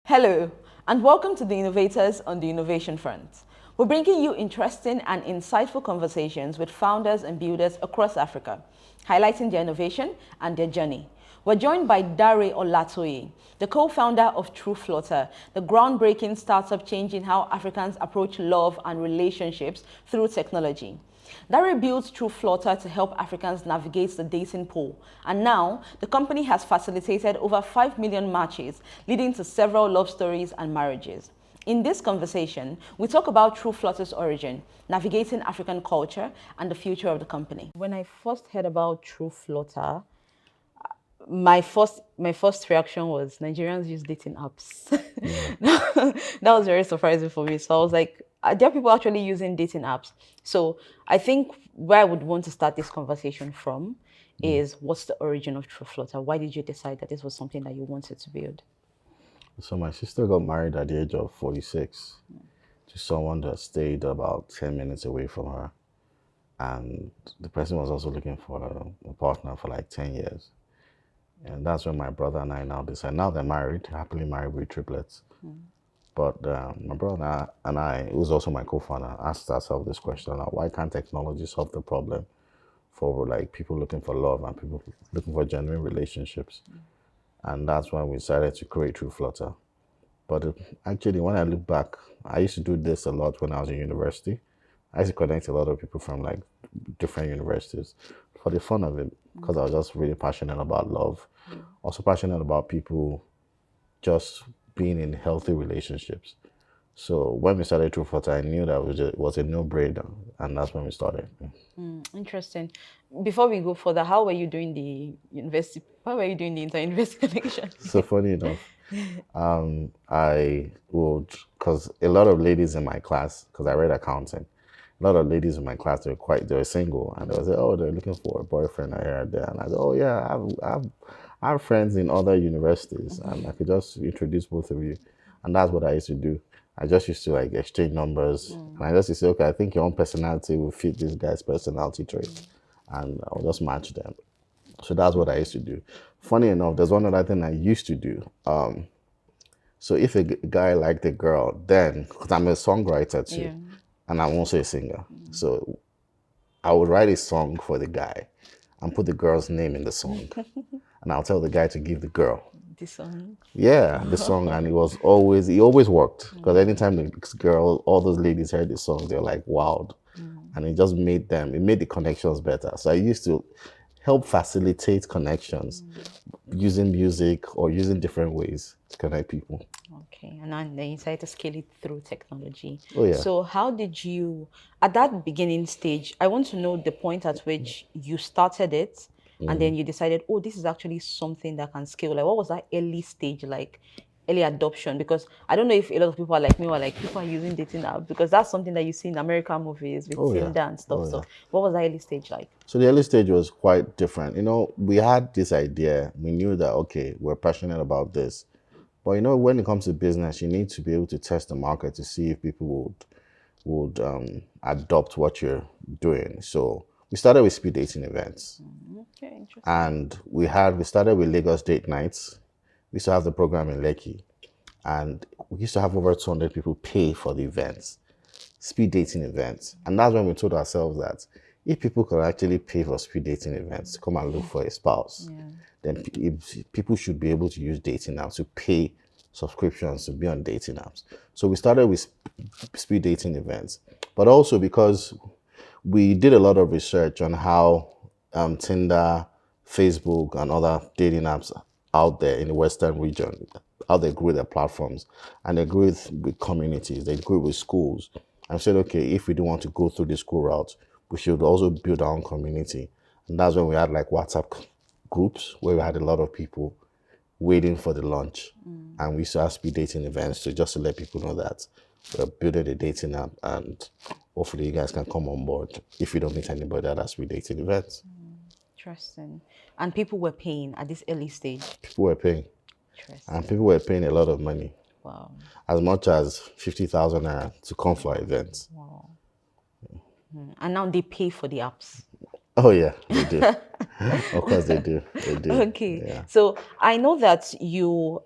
Hello, and welcome to the Innovators on the Innovation Front. We're bringing you interesting and insightful conversations with founders and builders across Africa, highlighting their innovation and their journey. We're joined by Dare Olatoye, the co-founder of Trueflutter, the groundbreaking startup changing how Africans approach love and relationships through technology. Dare built Trueflutter to help Africans navigate the dating pool, and now the company has facilitated over 5 million matches, leading to several love stories and marriages. In this conversation, we talk about Trueflutter's origin, navigating African culture, and the future of the company. When I first heard about Trueflutter, my first reaction was Nigerians use dating apps. That was very surprising for me. So I was like, are there people actually using dating apps? So I think where I would want to start this conversation from is what's the origin of Trueflutter? Why did you decide that this was something that you wanted to build? So my sister got married at the age of 46 to someone that stayed about 10 minutes away from her. And the person was also looking for a partner for like 10 years. And that's when my brother and I now decided, now they're married, happily married with triplets. But my brother and I, who's also my co-founder, asked ourselves this question, like, why can't technology solve the problem for like people looking for love and people looking for genuine relationships? And that's when we decided to create Trueflutter. But actually, when I look back, I used to do this a lot when I was in university. I used to connect a lot of people from like different universities for the fun of it, because I was just really passionate about love. Also passionate about people just being in healthy relationships. So when we started Trueflutter, I knew that it was a no-brainer, and that's when we started. Interesting. Before we go further, how were you doing the university? How were you doing the inter-university connection? So funny enough, I would, because a lot of ladies in my class, because I read accounting, a lot of ladies in my class, they were single, and they would say, oh, they're looking for a boyfriend here and there. And I said, oh yeah, I have friends in other universities, and I could just introduce both of you. And that's what I used to do. I just used to like exchange numbers, and I just used to say, okay, I think your own personality will fit this guy's personality trait, and I'll just match them. So that's what I used to do. Funny enough, there's one other thing I used to do. So if a guy liked a girl, then, because I'm a songwriter too, Yeah. and I'm also a singer, so I would write a song for the guy and put the girl's name in the song. And I'll tell the guy to give the girl. This song. Yeah, the song, and it always worked. Because anytime the girl, all those ladies heard the song, they're like, wow. And it made the connections better. So I used to help facilitate connections using music or using different ways to connect people. Okay, and then you decided to scale it through technology. Oh yeah. So how did you, at that beginning stage, I want to know the point at which you started it and then you decided, oh, this is actually something that can scale. Like, what was that early stage like? Early adoption, because I don't know if a lot of people are like me or like people are using dating apps, because that's something that you see in American movies with Oh yeah. Tinder and stuff. Oh So yeah. what was that early stage like? So the early stage was quite different. You know, we had this idea. We knew that, okay, we're passionate about this. But you know, when it comes to business, you need to be able to test the market to see if people would adopt what you're doing. So we started with speed dating events, Okay, interesting. and we started with Lagos date nights. We used to have the program in Lekki, and we used to have over 200 people pay for the events, speed dating events. And that's when we told ourselves that if people could actually pay for speed dating events to come and look for a spouse, then people should be able to use dating apps to pay subscriptions to be on dating apps. So we started with speed dating events, but also because we did a lot of research on how Tinder, Facebook, and other dating apps out there in the Western region, how they grew their platforms, and they grew with communities, they grew with schools. And said, okay, if we do want to go through the school route, we should also build our own community. And that's when we had like WhatsApp groups where we had a lot of people waiting for the launch. And we used to have speed dating events just to let people know that we're building a dating app, and hopefully you guys can come on board if you don't meet anybody at our speed dating events. Interesting. And people were paying at this early stage. People were paying, Interesting. and people were paying a lot of money, Wow. as much as 50,000 naira to come for our events. Wow. And now they pay for the apps. Oh yeah, they do. Of course they do. They do. Okay, Yeah. so I know that you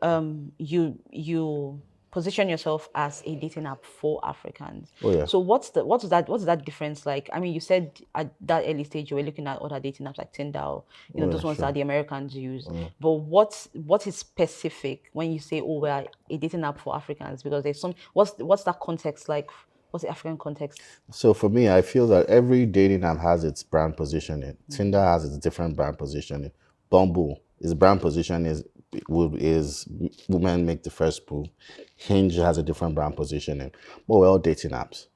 position yourself as a dating app for Africans. Oh yeah. So what's that difference like? I mean, you said at that early stage you were looking at other dating apps like Tinder, or, Oh yeah, those ones sure. that the Americans use. But what is specific when you say, oh, we're a dating app for Africans? Because there's some what's that context like? What's the African context? So for me, I feel that every dating app has its brand positioning. Tinder has its different brand positioning. Bumble, its brand position is women make the first move. Hinge has a different brand positioning. But we're all dating apps.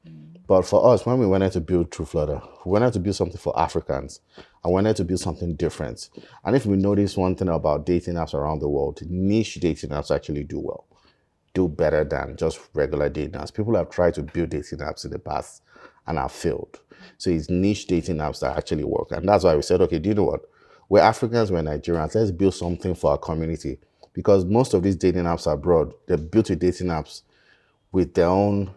But for us, when we wanted to build Trueflutter, we wanted to build something for Africans. I wanted to build something different. And if we notice one thing about dating apps around the world, niche dating apps actually do well, do better than just regular dating apps. People have tried to build dating apps in the past and have failed. So it's niche dating apps that actually work. And that's why we said, okay, do you know what? We're Africans, we're Nigerians, let's build something for our community. Because most of these dating apps abroad, they're built with dating apps with their own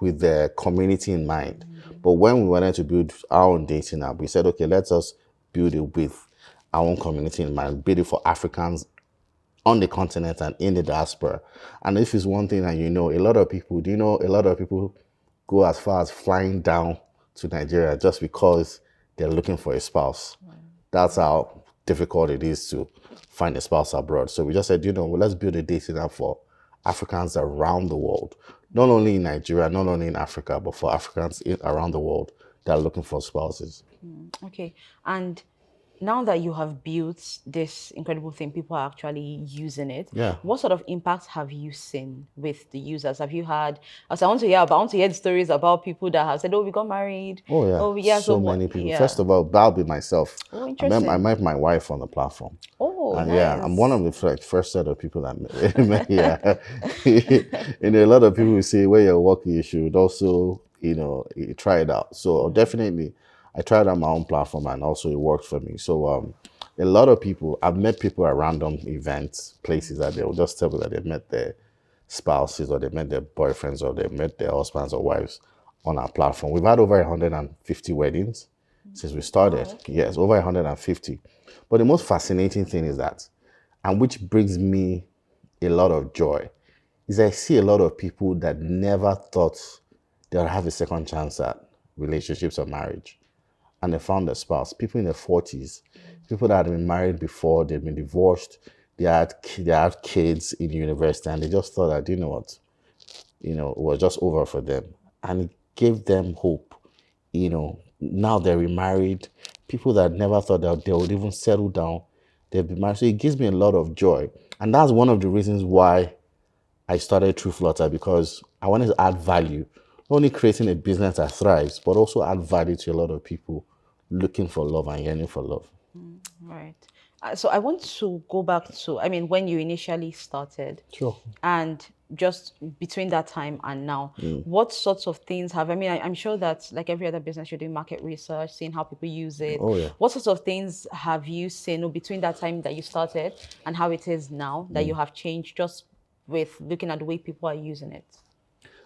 with their community in mind. But when we wanted to build our own dating app, we said, okay, let us build it with our own community in mind, build it for Africans on the continent and in the diaspora. And this is one thing that a lot of people, do you know, a lot of people go as far as flying down to Nigeria just because they're looking for a spouse. That's how difficult it is to find a spouse abroad. So we just said, well, let's build a dating app for Africans around the world, not only in Nigeria, not only in Africa, but for Africans around the world that are looking for spouses. Okay. And now that you have built this incredible thing, people are actually using it. Yeah. What sort of impact have you seen with the users? Have you had, as I want to hear about, I want to hear the stories about people that have said, oh, we got married. Oh yeah, Oh, yeah. So so what? many people. Yeah. First of all, that'll be myself. Oh, I interesting. met my wife on the platform. Oh, And yeah, I'm one nice. of the first set of people that met. Yeah, a lot of people will say where you're working, you should also, try it out. So definitely, I tried on my own platform, and also it worked for me. So a lot of people, I've met people at random events, places that they will just tell me that they met their spouses or they met their boyfriends or they met their husbands or wives on our platform. We've had over 150 weddings since we started. Wow, okay. Yes, over 150. But the most fascinating thing is that, and which brings me a lot of joy, is I see a lot of people that never thought they'll have a second chance at relationships or marriage. And they found a spouse, people in their 40s, people that had been married before, they'd been divorced, they had kids in university, and they just thought that, what, it was just over for them. And it gave them hope. Now they're remarried, people that never thought that they would even settle down, they've been married. So it gives me a lot of joy. And that's one of the reasons why I started Trueflutter, because I wanted to add value, not only creating a business that thrives, but also add value to a lot of people looking for love and yearning for love. Right. So I want to go back to, I mean, when you initially started. Sure. And just between that time and now, what sorts of things have, I mean, I'm sure that like every other business, you're doing market research, seeing how people use it. Oh, yeah. What sorts of things have you seen between that time that you started and how it is now that you have changed just with looking at the way people are using it?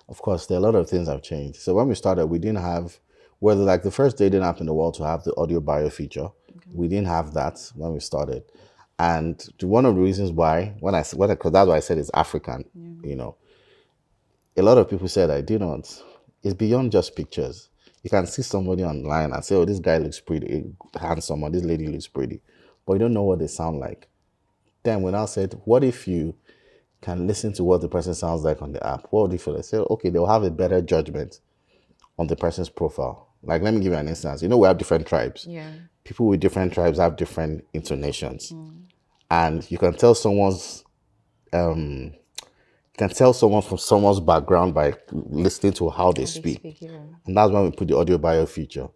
Of course, there are a lot of things have changed. So when we started, we didn't have, whether like the first dating app in the world to have the audio bio feature. We didn't have that when we started. And one of the reasons why, because that's why I said it's African, a lot of people said, I do not. It's beyond just pictures. You can see somebody online and say, oh, this guy looks pretty handsome, or this lady looks pretty, but you don't know what they sound like. Then when I said, what if you can listen to what the person sounds like on the app? What would you feel? I said, okay, they'll have a better judgment on the person's profile. Like, let me give you an instance. We have different tribes. Yeah. People with different tribes have different intonations. And you can tell someone from someone's background by listening to how they speak. Yeah. And that's when we put the audio bio feature.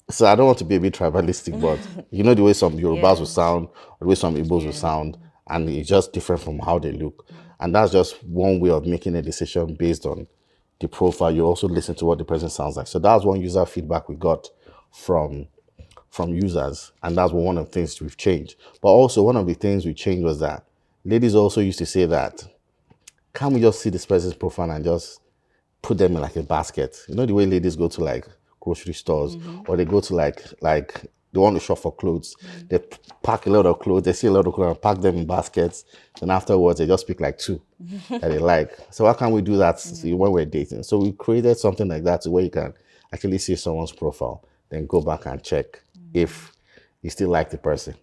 So I don't want to be a bit tribalistic, but the way some Yorubas will sound, or the way some Igbos will sound, and it's just different from how they look. And that's just one way of making a decision based on the profile. You also listen to what the person sounds like. So that's one user feedback we got from users, and that's one of the things we've changed. But also one of the things we changed was that ladies also used to say that, can't we just see this person's profile and just put them in like a basket? The way ladies go to like grocery stores, or they go to like they want to shop for clothes. They pack a lot of clothes. They see a lot of clothes and pack them in baskets. And afterwards, they just pick like two that they like. So how can we do that when we're dating? So we created something like that where you can actually see someone's profile, then go back and check if you still like the person.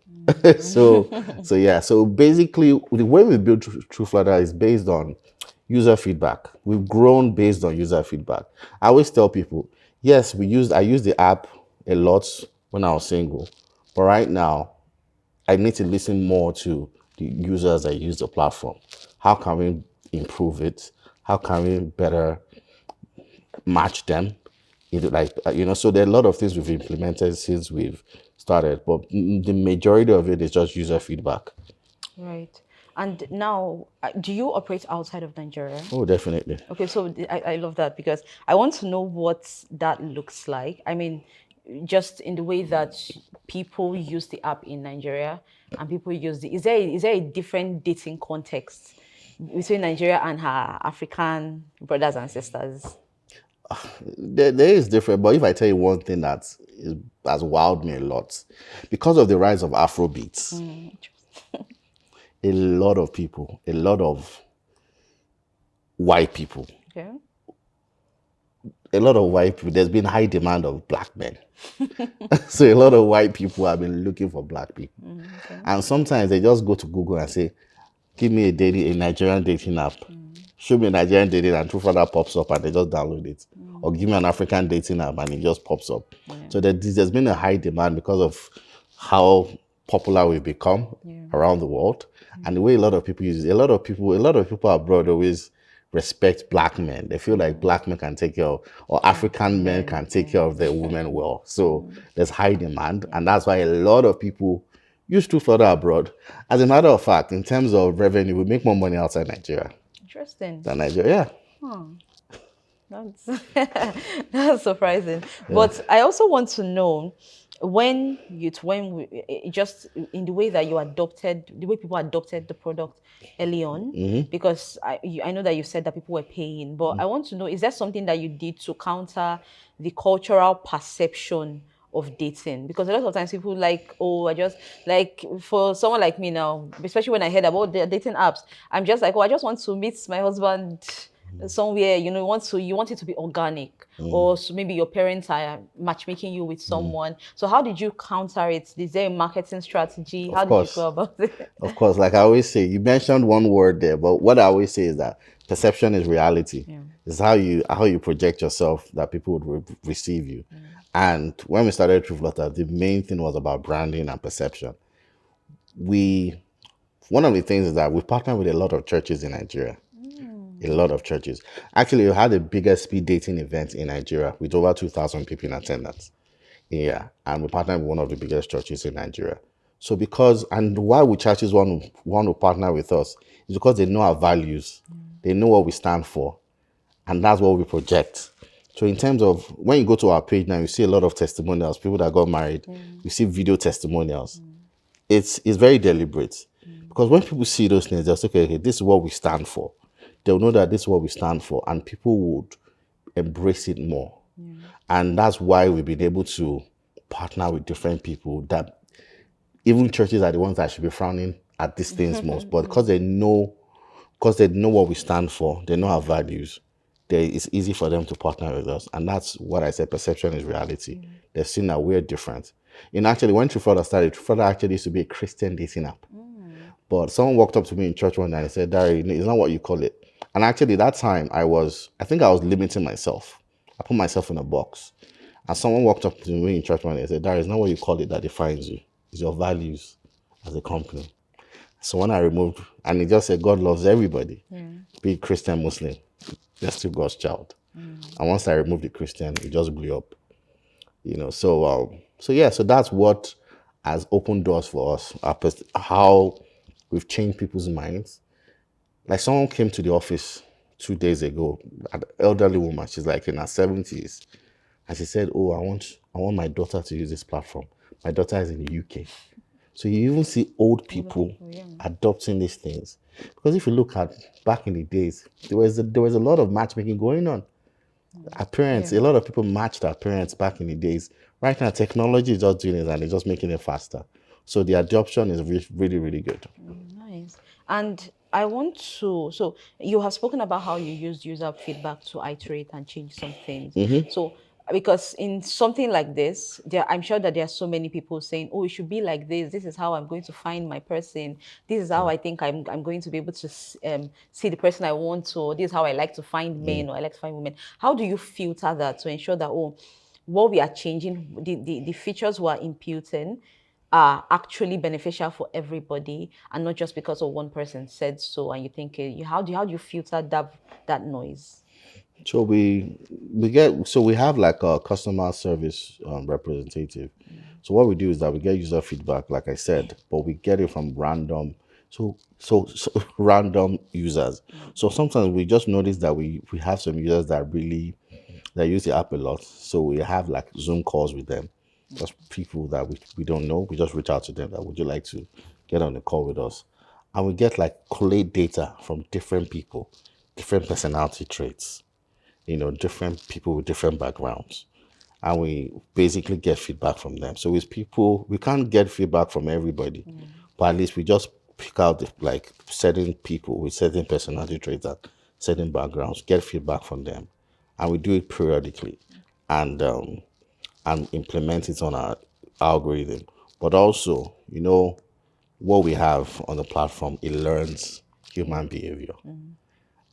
So yeah. So basically, the way we build Trueflutter is based on user feedback. We've grown based on user feedback. I always tell people, yes, I used the app a lot when I was single, but right now I need to listen more to the users that use the platform. How can we improve it? How can we better match them? So there are a lot of things we've implemented since we've started, but the majority of it is just user feedback. Right. And now, do you operate outside of Nigeria? Oh, definitely. Okay, so I love that because I want to know what that looks like. I mean, just in the way that people use the app in Nigeria and people use is there a different dating context between Nigeria and her African brothers and sisters? There is different, but if I tell you one thing has wowed me a lot, because of the rise of Afrobeats, a lot of people, a lot of white people, Okay. a lot of white people, there's been high demand of black men. So a lot of white people have been looking for black people. Okay. And sometimes they just go to Google and say, give me a Nigerian dating app. Show me a Nigerian dating and Trueflutter pops up and they just download it. Or give me an African dating app and it just pops up. Yeah. So there's been a high demand because of how popular we've become around the world. And the way a lot of people use it. A lot of people abroad always respect black men. They feel like black men can take care of, or African men can take care of their women well. So there's high demand. And that's why a lot of people use Trueflutter abroad. As a matter of fact, in terms of revenue, we make more money outside Nigeria Interesting. than Nigeria. That's that's surprising. But I also want to know just in the way that the way people adopted the product early on, because I know that you said that people were paying, but I want to know, is there something that you did to counter the cultural perception of dating? Because a lot of times people like, oh, I just like, for someone like me now, especially when I heard about the dating apps, I'm just like, oh, I just want to meet my husband somewhere, you want it to be organic, or so maybe your parents are matchmaking you with someone. So how did you counter it? Is there a marketing strategy? How Of did you go course. about it? Of course, like I always say, you mentioned one word there, but what I always say is that perception is reality. Yeah. It's how you project yourself that people would receive you. And when we started Trueflutter, the main thing was about branding and perception. One of the things is that we partner with a lot of churches in Nigeria. A lot of churches. Actually, we had the biggest speed dating event in Nigeria with over 2,000 people in attendance. Yeah, and we partner with one of the biggest churches in Nigeria. So and why would churches want to partner with us is because they know our values, they know what we stand for, and that's what we project. So in terms of when you go to our page now, you see a lot of testimonials, people that got married, you see video testimonials. It's very deliberate because when people see those things, they'll say, okay, this is what we stand for. They'll know that this is what we stand for, and people would embrace it more. And that's why we've been able to partner with different people that even churches are the ones that should be frowning at these things most. But because they know what we stand for, they know our values, it's easy for them to partner with us. And that's what I said, perception is reality. They've seen that we're different. And actually, when Trueflutter started, Trueflutter actually used to be a Christian dating app. But someone walked up to me in church one night and said, Dare, it's not what you call it. And actually, that time, I think I was limiting myself. I put myself in a box. And someone walked up to me in church one day and said, Dare, it's not what you call it that defines you. It's your values as a company. So when I removed, and it just said, God loves everybody, be it Christian, Muslim, they're still God's child. And once I removed the Christian, it just blew up. So that's what has opened doors for us, how we've changed people's minds. Like someone came to the office 2 days ago, an elderly woman, she's like in her 70s, and she said, oh, I want my daughter to use this platform. My daughter is in the UK. So you even see old people adopting these things. Because if you look at back in the days, there was a lot of matchmaking going on. Appearance, Yeah. a lot of people matched their appearance back in the days. Right now, technology is just doing it and it's just making it faster. So the adoption is really, really good. Nice. And I want to, so you have spoken about how you used user feedback to iterate and change some things. So because in something like this, I'm sure that there are so many people saying, oh, it should be like this. This is how I'm going to find my person. This is how I think I'm going to be able to see the person I want to. Or this is how I like to find men or I like to find women. How do you filter that to ensure that, oh, what we are changing, the features we are imputing are actually beneficial for everybody and not just because of one person said so and you think how do you filter that noise? So we have like a customer service representative. So what we do is that we get user feedback, like I said, but we get it from random random users. So sometimes we just notice that we have some users that use the app a lot. So we have like Zoom calls with them. Just people that we don't know. We just reach out to them that would you like to get on a call with us? And we get like collate data from different people, different personality traits, different people with different backgrounds. And we basically get feedback from them. So with people, we can't get feedback from everybody, but at least we just pick out like certain people with certain personality traits and certain backgrounds, get feedback from them, and we do it periodically, and implement it on our algorithm. But also, what we have on the platform, it learns human behavior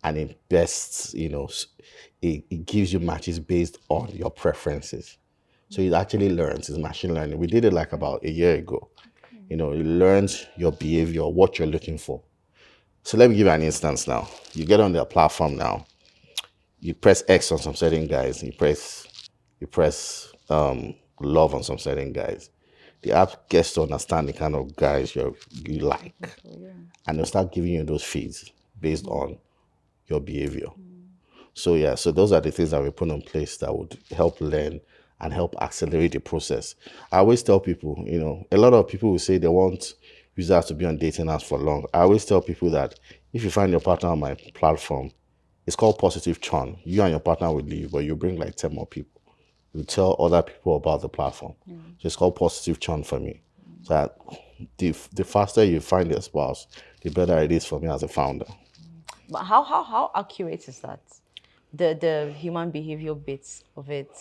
and it best, it gives you matches based on your preferences. So it actually learns, it's machine learning. We did it like about a year ago. It learns your behavior, what you're looking for. So let me give you an instance now. You get on their platform now, you press X on some certain guys, you press love on some certain guys. The app gets to understand the kind of guys you like, and they'll start giving you those feeds based on your behavior. So yeah, so those are the things that we put in place that would help learn and help accelerate the process. I always tell people, a lot of people will say they want users to be on dating apps for long. I always tell people that if you find your partner on my platform, it's called positive churn. You and your partner will leave, but you bring like 10 more people. You tell other people about the platform. So it's called positive churn for me. So that the faster you find your spouse, the better it is for me as a founder. But how accurate is that? The human behavior bits of it,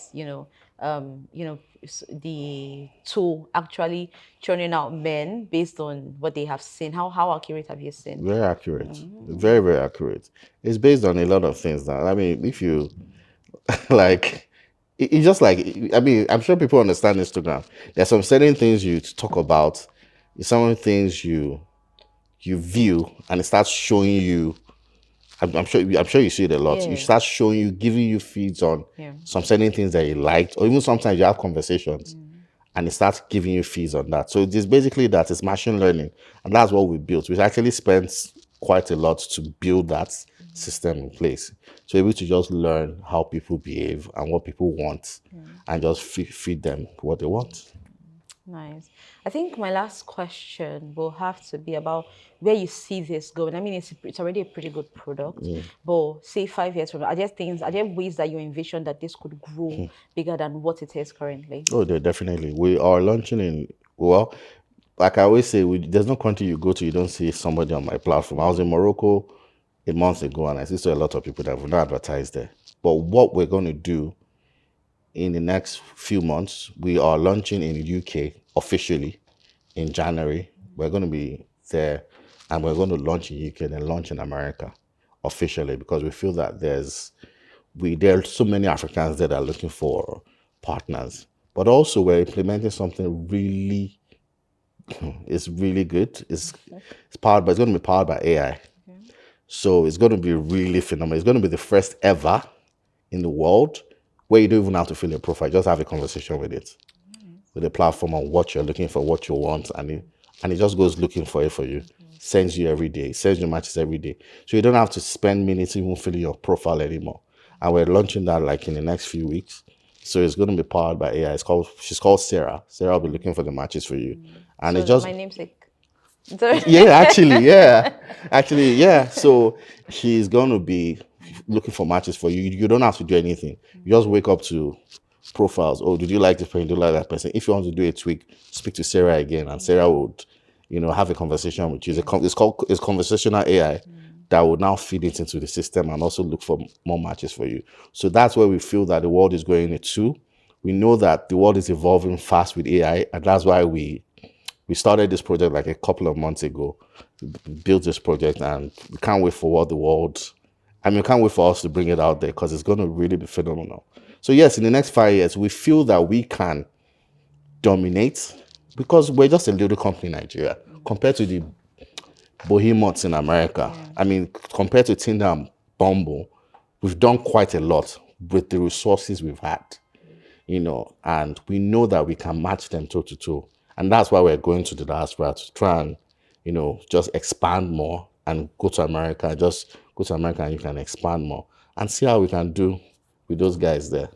the tool actually churning out men based on what they have seen. How accurate have you seen? Very accurate. Very, very accurate. It's based on a lot of things now. I mean, if you like, it's just like, I mean, I'm sure people understand Instagram. There's some certain things you talk about, some things you view, and it starts showing you. I'm sure you see it a lot. You Yeah. start showing you, giving you feeds on Yeah. some certain things that you liked, or even sometimes you have conversations, and it starts giving you feeds on that. So it is basically that it's machine learning, and that's what we built. We actually spent quite a lot to build that system in place, so able to just learn how people behave and what people want, and just feed them what they want. Nice. I think my last question will have to be about where you see this going. I mean, it's already a pretty good product, but say 5 years from now, are there ways that you envision that this could grow bigger than what it is currently? Oh, definitely. We are launching in, well, like I always say, there's no country you go to, you don't see somebody on my platform. I was in Morocco a month ago and I see a lot of people that have not advertised there. But what we're going to do in the next few months, we are launching in the UK officially in January. We're going to be there and we're going to launch in UK and then launch in America officially because we feel that there are so many Africans that are looking for partners. But also we're implementing something really it's really good. It's going to be powered by AI. So it's going to be really phenomenal. It's going to be the first ever in the world where you don't even have to fill a profile. Just have a conversation with it, with the platform on what you're looking for, what you want, and it just goes looking for it for you. Sends you every day, sends you matches every day. So you don't have to spend minutes even filling your profile anymore. And we're launching that like in the next few weeks. So it's going to be powered by AI. She's called Sarah. Sarah will be looking for the matches for you. And So it's just my namesake. yeah, actually, yeah. Actually, yeah. So she's going to be looking for matches for you. You don't have to do anything. You just wake up to profiles. Oh, did you like this person? Do you like that person? If you want to do a tweak, speak to Sarah again, and Sarah would, have a conversation with you. It's conversational AI that will now feed it into the system and also look for more matches for you. So that's where we feel that the world is going into. We know that the world is evolving fast with AI, and that's why we started this project like a couple of months ago, built this project, and we can't wait for what the world, we can't wait for us to bring it out there because it's going to really be phenomenal. So yes, in the next 5 years, we feel that we can dominate because we're just a little company in Nigeria compared to the behemoths in America. Compared to Tinder and Bumble, we've done quite a lot with the resources we've had, and we know that we can match them toe to toe. And that's why we're going to the diaspora to try and, just expand more and go to America. Just go to America and you can expand more and see how we can do with those guys there.